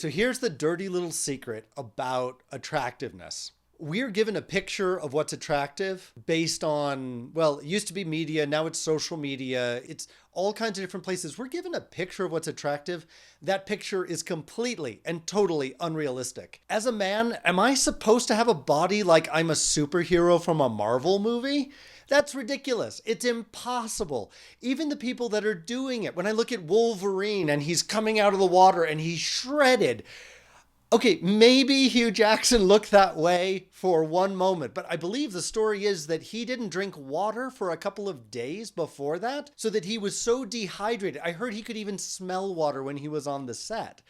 So here's the dirty little secret about attractiveness. We're given a picture of what's attractive based on, well, it used to be media, now it's social media, it's all kinds of different places. We're given a picture of what's attractive. That picture is completely and totally unrealistic. As a man, am I supposed to have a body like I'm a superhero from a Marvel movie? That's ridiculous. It's impossible. Even the people that are doing it, when I look at Wolverine and he's coming out of the water and he's shredded. Okay, maybe Hugh Jackson looked that way for one moment, but I believe the story is that he didn't drink water for a couple of days before that, so that he was so dehydrated. I heard he could even smell water when he was on the set.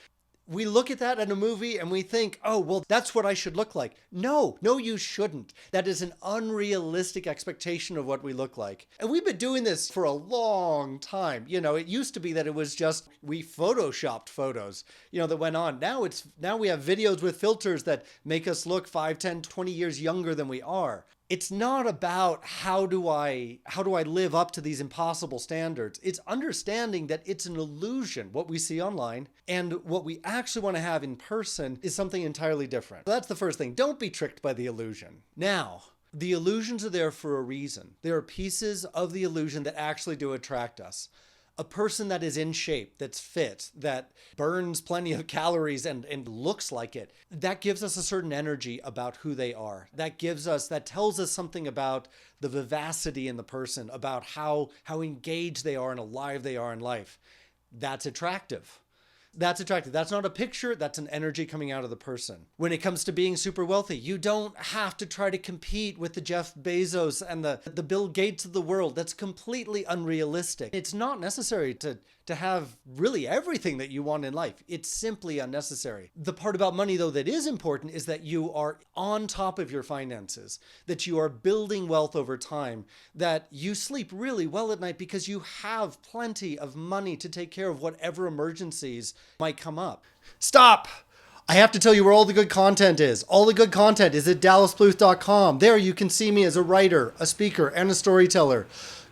We look at that in a movie and we think, oh, well, that's what I should look like. No, you shouldn't. That is an unrealistic expectation of what we look like. And we've been doing this for a long time. It used to be that it was just, we photoshopped photos, that went on. Now we have videos with filters that make us look 5, 10, 20 years younger than we are. It's not about how do I live up to these impossible standards. It's understanding that it's an illusion, what we see online, and what we actually want to have in person is something entirely different. So that's the first thing. Don't be tricked by the illusion. Now, the illusions are there for a reason. There are pieces of the illusion that actually do attract us. A person that is in shape, that's fit, that burns plenty of calories and looks like it, that gives us a certain energy about who they are. That tells us something about the vivacity in the person, about how engaged they are and alive they are in life. That's attractive. That's attractive. That's not a picture. That's an energy coming out of the person. When it comes to being super wealthy, you don't have to try to compete with the Jeff Bezos and the Bill Gates of the world. That's completely unrealistic. It's not necessary to have really everything that you want in life. It's simply unnecessary. The part about money, though, that is important is that you are on top of your finances, that you are building wealth over time, that you sleep really well at night because you have plenty of money to take care of whatever emergencies might come up. Stop! I have to tell you where all the good content is. All the good content is at dallasbluth.com. There you can see me as a writer, a speaker, and a storyteller.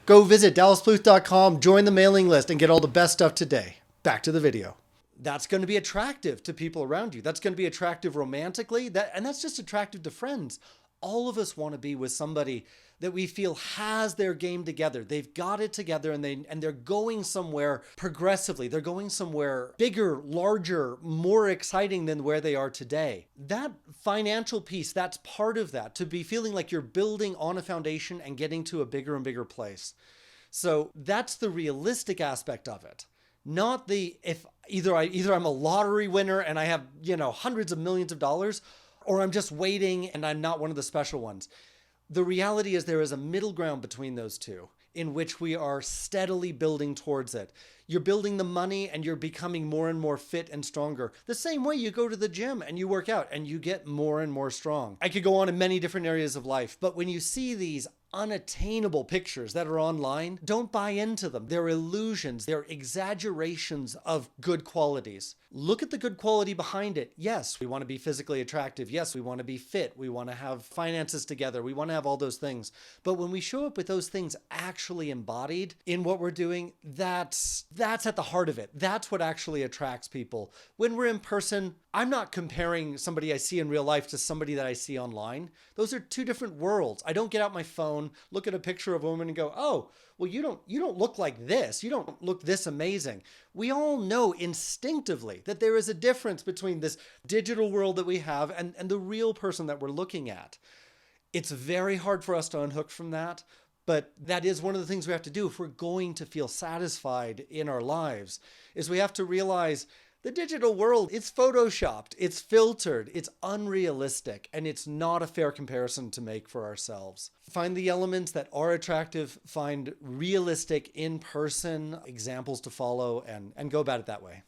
Go visit dallasbluth.com, join the mailing list, and get all the best stuff today. Back to the video. That's going to be attractive to people around you. That's going to be attractive romantically, and that's just attractive to friends. All of us want to be with somebody that we feel has their game together. They've got it together and they're going somewhere progressively. They're going somewhere bigger, larger, more exciting than where they are today. That financial piece, that's part of that, to be feeling like you're building on a foundation and getting to a bigger and bigger place. So that's the realistic aspect of it. Not the, if either I'm a lottery winner and I have, hundreds of millions of dollars, or I'm just waiting and I'm not one of the special ones. The reality is there is a middle ground between those two in which we are steadily building towards it. You're building the money and you're becoming more and more fit and stronger. The same way you go to the gym and you work out and you get more and more strong. I could go on in many different areas of life, but when you see these unattainable pictures that are online, don't buy into them. They're illusions. They're exaggerations of good qualities. Look at the good quality behind it. Yes, we want to be physically attractive. Yes, we want to be fit. We want to have finances together. We want to have all those things. But when we show up with those things actually embodied in what we're doing, that's at the heart of it. That's what actually attracts people. When we're in person, I'm not comparing somebody I see in real life to somebody that I see online. Those are two different worlds. I don't get out my phone, look at a picture of a woman and go, oh, well, you don't look like this. You don't look this amazing. We all know instinctively that there is a difference between this digital world that we have and the real person that we're looking at. It's very hard for us to unhook from that. But that is one of the things we have to do if we're going to feel satisfied in our lives, is we have to realize the digital world, it's photoshopped, it's filtered, it's unrealistic, and it's not a fair comparison to make for ourselves. Find the elements that are attractive, find realistic in-person examples to follow, and go about it that way.